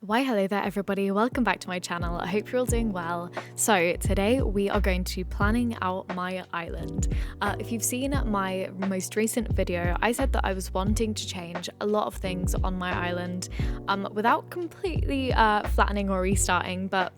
Why hello there everybody, welcome back to my channel. I hope you're all doing well. So today we are going to be planning out my island. If you've seen my most recent video, I said that I was wanting to change a lot of things on my island without completely flattening or restarting, but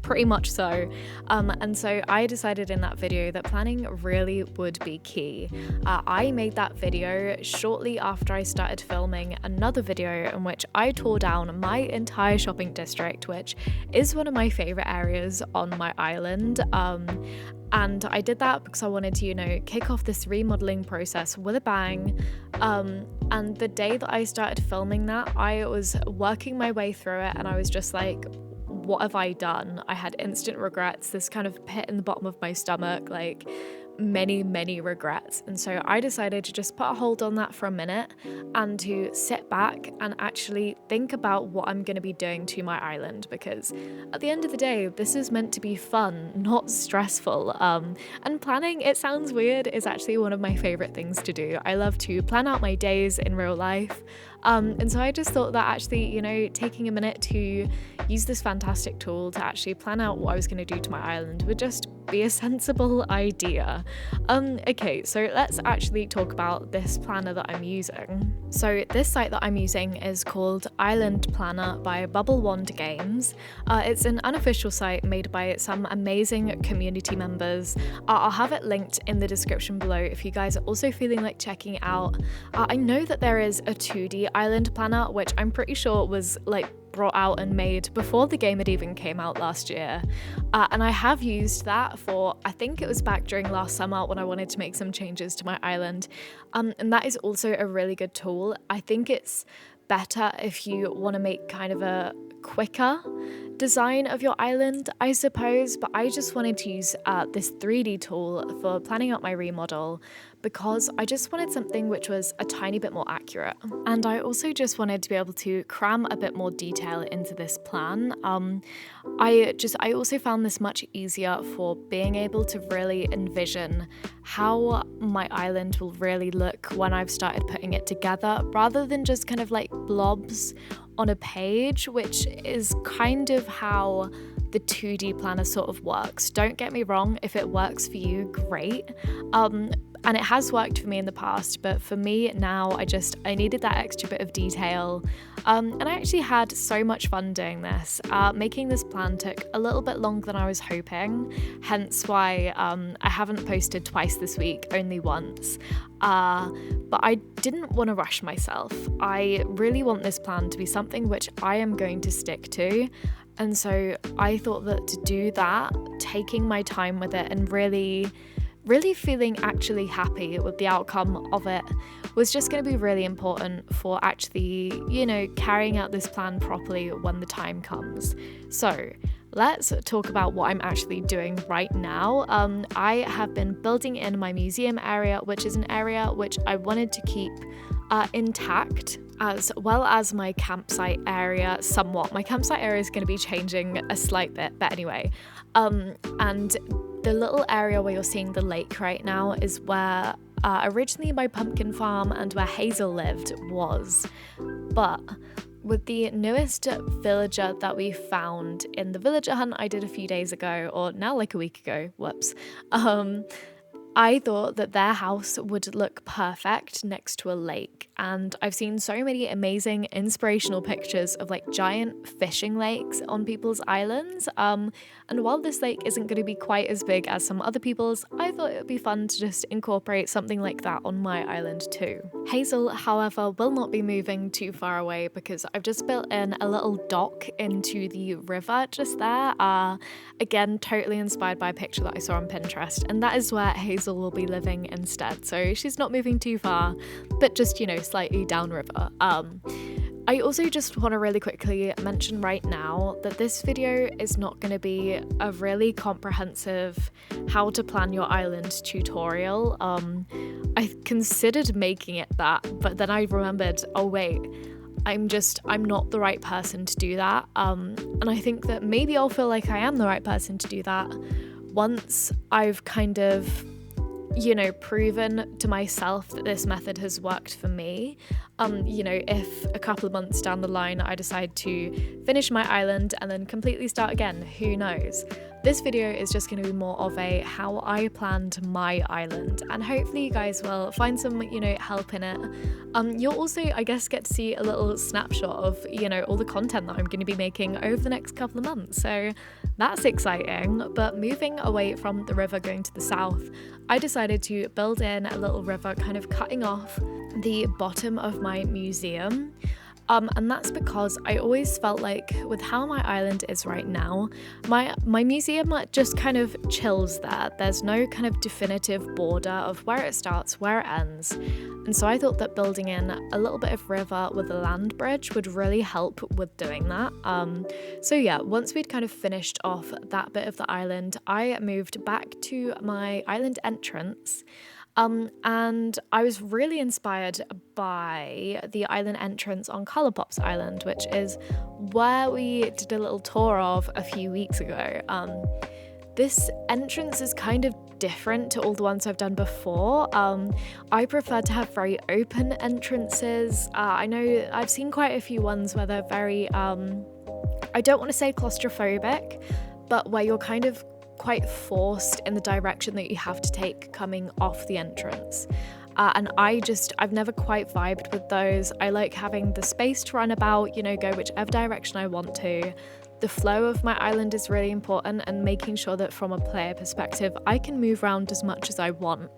pretty much so. And so I decided in that video that planning really would be key. I made that video shortly after I started filming another video in which I tore down my entire shopping district, which is one of my favorite areas on my island. And I did that because I wanted to, kick off this remodeling process with a bang. And the day that I started filming that, I was working my way through it and I was just like, what have I done? I had instant regrets, this kind of pit in the bottom of my stomach, like many regrets. And so I decided to just put a hold on that for a minute and to sit back and actually think about what I'm going to be doing to my island, because at the end of the day, this is meant to be fun, not stressful. And planning, it sounds weird, is actually one of my favorite things to do. I love to plan out my days in real life. And so I just thought that actually, taking a minute to use this fantastic tool to actually plan out what I was going to do to my island would just be a sensible idea. Okay, so let's actually talk about this planner that I'm using. So this site that I'm using is called Island Planner by Bubble Wand Games. It's an unofficial site made by some amazing community members. I'll have it linked in the description below if you guys are also feeling like checking it out. I know that there is a 2D island planner, which I'm pretty sure was brought out and made before the game had even came out last year, and I have used that for, I think it was back during last summer when I wanted to make some changes to my island, and that is also a really good tool. I think it's better if you want to make kind of a quicker design of your island, I suppose, but I just wanted to use this 3D tool for planning out my remodel because I just wanted something which was a tiny bit more accurate. And I also just wanted to be able to cram a bit more detail into this plan. I also found this much easier for being able to really envision how my island will really look when I've started putting it together, rather than just kind of like blobs on a page, which is kind of how the 2D planner sort of works. Don't get me wrong, if it works for you, great. And it has worked for me in the past, but for me now, I needed that extra bit of detail. And I actually had so much fun doing this. Making this plan took a little bit longer than I was hoping, hence why I haven't posted twice this week, only once. But I didn't want to rush myself. I really want this plan to be something which I am going to stick to. And so I thought that to do that, taking my time with it and really feeling actually happy with the outcome of it was just going to be really important for actually, carrying out this plan properly when the time comes. So let's talk about what I'm actually doing right now. I have been building in my museum area, which is an area which I wanted to keep intact, as well as my campsite area somewhat. My campsite area is going to be changing a slight bit, but anyway. And the little area where you're seeing the lake right now is where originally my pumpkin farm and where Hazel lived was. But with the newest villager that we found in the villager hunt I did a few days ago, or now like a week ago, whoops, I thought that their house would look perfect next to a lake. And I've seen so many amazing inspirational pictures of giant fishing lakes on people's islands. And while this lake isn't going to be quite as big as some other people's, I thought it would be fun to just incorporate something like that on my island too. Hazel, however, will not be moving too far away because I've just built in a little dock into the river just there. Again, totally inspired by a picture that I saw on Pinterest, and that is where Hazel will be living instead. So she's not moving too far, but just, slightly downriver. I also just want to really quickly mention right now that this video is not going to be a really comprehensive how to plan your island tutorial. I considered making it that, but then I remembered, oh wait, I'm not the right person to do that. And I think that maybe I'll feel like I am the right person to do that once I've kind of proven to myself that this method has worked for me. If a couple of months down the line I decide to finish my island and then completely start again, who knows? This video is just going to be more of a how I planned my island, and hopefully you guys will find some, help in it. You'll also, I guess, get to see a little snapshot of, all the content that I'm going to be making over the next couple of months. So that's exciting. But moving away from the river going to the south, I decided to build in a little river kind of cutting off the bottom of my museum. And that's because I always felt like with how my island is right now, my museum just kind of chills there. There's no kind of definitive border of where it starts, where it ends. And so I thought that building in a little bit of river with a land bridge would really help with doing that. So yeah, once we'd kind of finished off that bit of the island, I moved back to my island entrance. And I was really inspired by the island entrance on Colourpop's Island, which is where we did a little tour of a few weeks ago. This entrance is kind of different to all the ones I've done before. I prefer to have very open entrances. I know I've seen quite a few ones where they're very, I don't want to say claustrophobic, but where you're kind of quite forced in the direction that you have to take coming off the entrance. And I've never quite vibed with those. I like having the space to run about, go whichever direction I want to. The flow of my island is really important, and making sure that from a player perspective, I can move around as much as I want.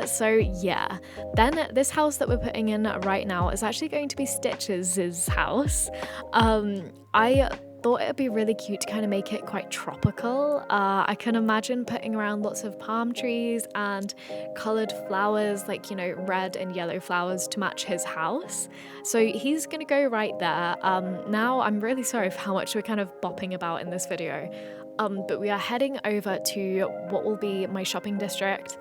So yeah, then this house that we're putting in right now is actually going to be Stitch's house. I thought it would be really cute to kind of make it quite tropical. I can imagine putting around lots of palm trees and coloured flowers, like, red and yellow flowers to match his house. So he's going to go right there. Now, I'm really sorry for how much we're kind of bopping about in this video. But we are heading over to what will be my shopping district.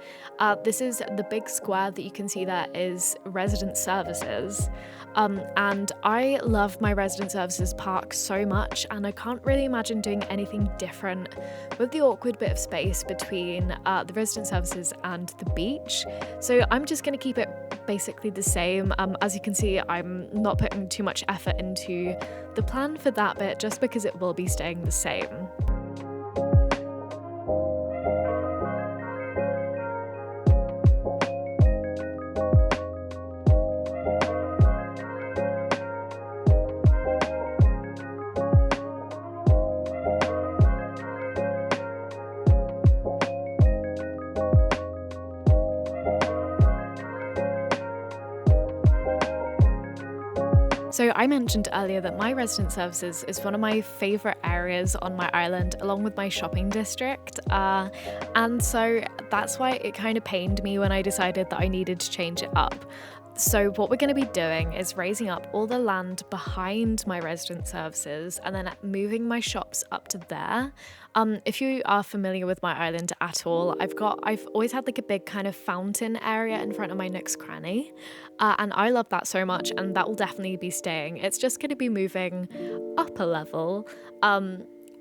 This is the big square that you can see there is resident services. And I love my resident services park so much, and I can't really imagine doing anything different with the awkward bit of space between the resident services and the beach. So I'm just going to keep it basically the same. As you can see, I'm not putting too much effort into the plan for that bit just because it will be staying the same. So I mentioned earlier that my resident services is one of my favourite areas on my island, along with my shopping district. And so that's why it kind of pained me when I decided that I needed to change it up. So what we're going to be doing is raising up all the land behind my resident services and then moving my shops up to there. If you are familiar with my island at all, I've always had like a big kind of fountain area in front of my nook's cranny, and I love that so much, and that will definitely be staying. It's just going to be moving up a level.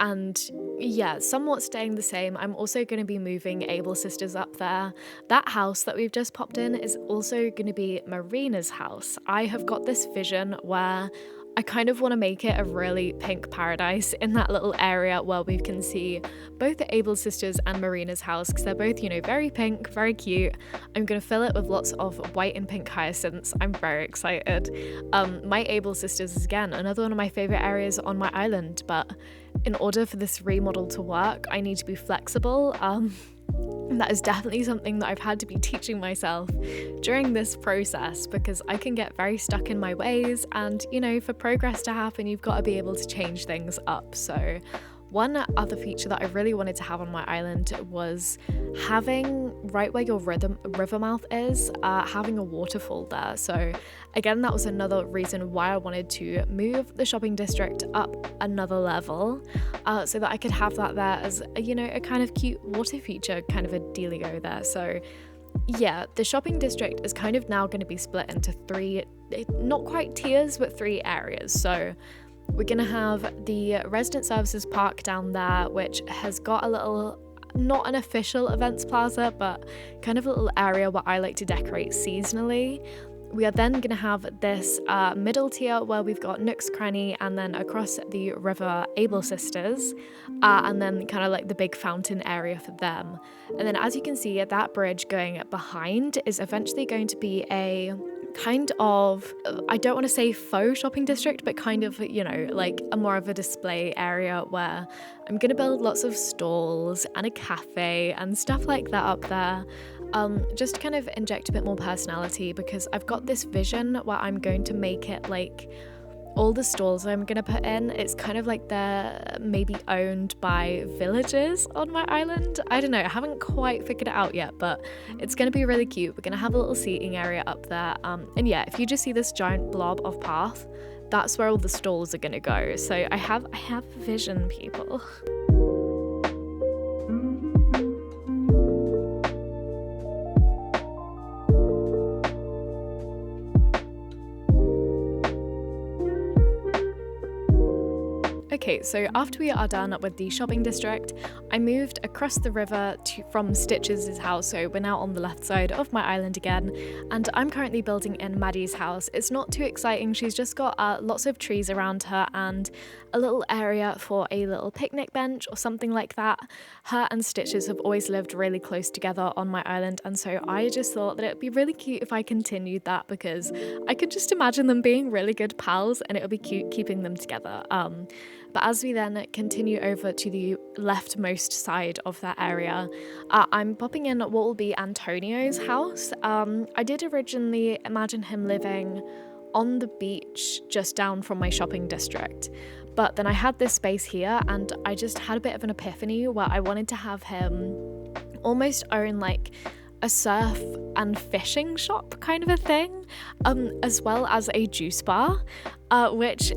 And yeah, somewhat staying the same. I'm also going to be moving Able Sisters up there. That house that we've just popped in is also going to be Marina's house. I have got this vision where I kind of want to make it a really pink paradise in that little area where we can see both the Able Sisters and Marina's house, because they're both, very pink, very cute. I'm going to fill it with lots of white and pink hyacinths. I'm very excited. My Able Sisters is, again, another one of my favorite areas on my island, but in order for this remodel to work, I need to be flexible. And that is definitely something that I've had to be teaching myself during this process, because I can get very stuck in my ways, and for progress to happen, you've got to be able to change things up. So one other feature that I really wanted to have on my island was having, right where your river mouth is, having a waterfall there. So again, that was another reason why I wanted to move the shopping district up another level, so that I could have that there as a kind of cute water feature, kind of a dealio there. So yeah, the shopping district is kind of now going to be split into three, not quite tiers, but three areas. So we're going to have the resident services park down there, which has got a little not an official events plaza, but kind of a little area where I like to decorate seasonally. We are then going to have this middle tier where we've got Nook's Cranny, and then across the river Able Sisters, and then kind of like the big fountain area for them. And then as you can see, that bridge going behind is eventually going to be a kind of, I don't want to say faux shopping district, but kind of, you know, like a more of a display area where I'm going to build lots of stalls and a cafe and stuff like that up there. Just to kind of inject a bit more personality, because I've got this vision where I'm going to make it like all the stalls I'm going to put in, it's kind of like they're maybe owned by villagers on my island. I don't know, I haven't quite figured it out yet, but it's going to be really cute. We're going to have a little seating area up there. And yeah, if you just see this giant blob of path, that's where all the stalls are going to go. So I have vision, people. Okay, so after we are done with the shopping district, I moved across the river from Stitch's house, so we're now on the left side of my island again, and I'm currently building in Maddie's house. It's not too exciting, she's just got lots of trees around her and a little area for a little picnic bench or something like that. Her and Stitch's have always lived really close together on my island, and so I just thought that it would be really cute if I continued that, because I could just imagine them being really good pals and it would be cute keeping them together. But as we then continue over to the leftmost side of that area, I'm popping in what will be Antonio's house. I did originally imagine him living on the beach just down from my shopping district, but then I had this space here and I just had a bit of an epiphany where I wanted to have him almost own like a surf and fishing shop kind of a thing, as well as a juice bar, which,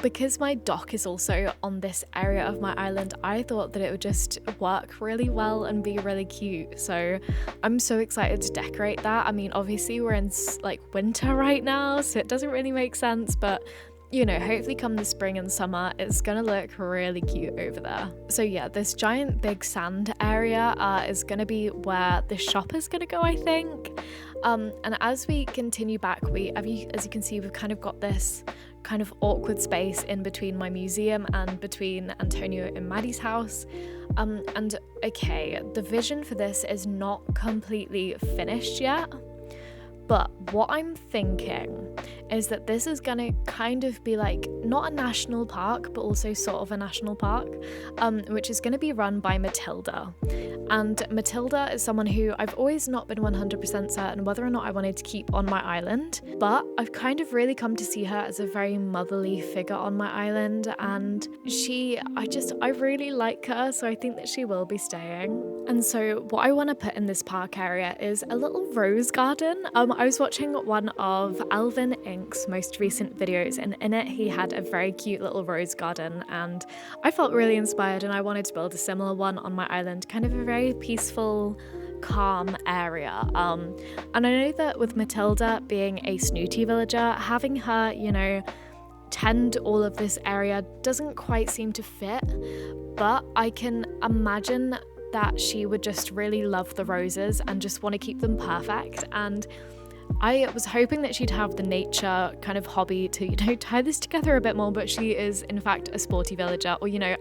because my dock is also on this area of my island, I thought that it would just work really well and be really cute. So I'm so excited to decorate that. I mean, obviously we're in like winter right now, so it doesn't really make sense, but you know, hopefully come the spring and summer, it's gonna look really cute over there. So yeah, this giant big sand area is gonna be where the shop is gonna go, I think. And as we continue back, as you can see, we've kind of got this kind of awkward space in between my museum and between Antonio and Maddie's house. And okay, the vision for this is not completely finished yet, but what I'm thinking is that this is gonna kind of be like not a national park, but also sort of a national park, which is gonna be run by Matilda. And Matilda is someone who I've always not been 100% certain whether or not I wanted to keep on my island, but I've kind of really come to see her as a very motherly figure on my island, and I really like her, so I think that she will be staying. And so what I want to put in this park area is a little rose garden. I was watching one of Alvin Ink's most recent videos, and in it he had a very cute little rose garden, and I felt really inspired and I wanted to build a similar one on my island, kind of a very peaceful, calm area. And I know that with Matilda being a snooty villager, having her, you know, tend all of this area doesn't quite seem to fit, but I can imagine that she would just really love the roses and just want to keep them perfect. And I was hoping that she'd have the nature kind of hobby to, you know, tie this together a bit more, but she is in fact a sporty villager, or, you know,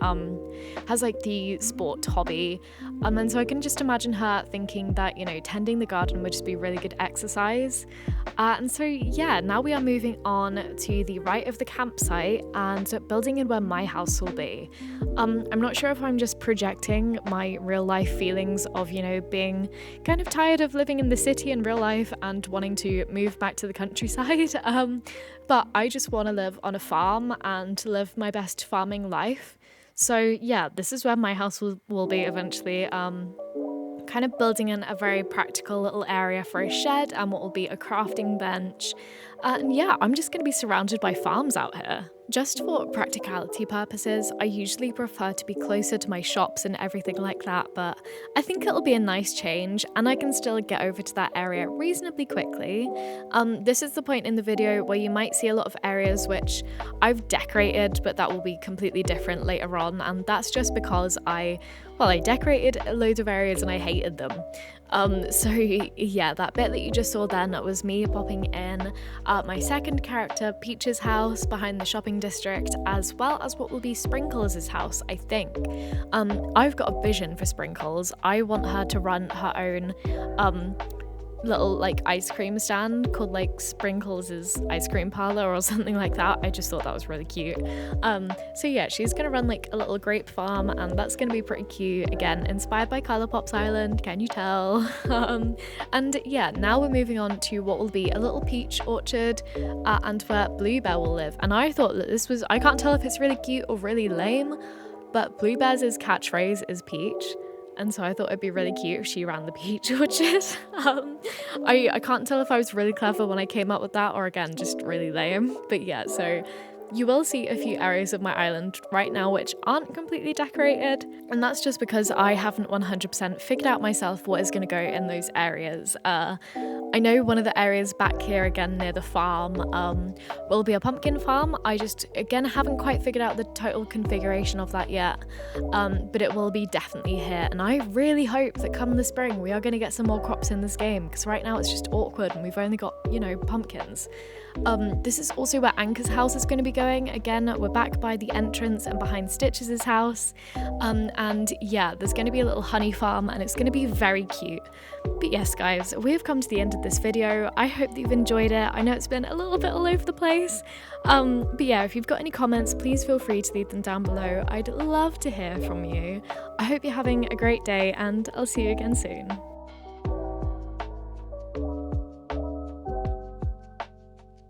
has like the sport hobby. And so I can just imagine her thinking that, you know, tending the garden would just be really good exercise. And so yeah, now we are moving on to the right of the campsite and building in where my house will be. I'm not sure if I'm just projecting my real life feelings of, you know, being kind of tired of living in the city in real life and wanting to move back to the countryside, but I just want to live on a farm and live my best farming life. So yeah, this is where my house will be eventually. Kind of building in a very practical little area for a shed and what will be a crafting bench. And yeah, I'm just going to be surrounded by farms out here. Just for practicality purposes, I usually prefer to be closer to my shops and everything like that, but I think it'll be a nice change and I can still get over to that area reasonably quickly. This is the point in the video where you might see a lot of areas which I've decorated, but that will be completely different later on, and that's just because I well, I decorated loads of areas and I hated them. So yeah, that bit that you just saw then was me popping in my second character, Peach's house behind the shopping district, as well as what will be Sprinkles' house, I think. I've got a vision for Sprinkles. I want her to run her own little like ice cream stand called like Sprinkles' ice cream parlor or something like that. I just thought that was really cute. So yeah, she's gonna run like a little grape farm, and that's gonna be pretty cute. Again, inspired by Colourpop's Island, can you tell? And yeah, now we're moving on to what will be a little peach orchard and where Bluebear will live. And I thought that this was, I can't tell if it's really cute or really lame, but Bluebear's catchphrase is peach. And so I thought it'd be really cute if she ran the peach orchard. I can't tell if I was really clever when I came up with that, or again, just really lame. But yeah, so you will see a few areas of my island right now which aren't completely decorated, and that's just because I haven't 100% figured out myself what is going to go in those areas. I know one of the areas back here again near the farm will be a pumpkin farm. I just again haven't quite figured out the total configuration of that yet, but it will be definitely here, and I really hope that come the spring we are going to get some more crops in this game, because right now it's just awkward and we've only got, you know, pumpkins. This is also where Anchor's house is going to be going. Again, we're back by the entrance and behind Stitches' house, and yeah, there's going to be a little honey farm and it's going to be very cute. But yes guys, we have come to the end of this video. I hope that you've enjoyed it. I know it's been a little bit all over the place, but yeah, if you've got any comments, please feel free to leave them down below. I'd love to hear from you. I hope you're having a great day, and I'll see you again soon.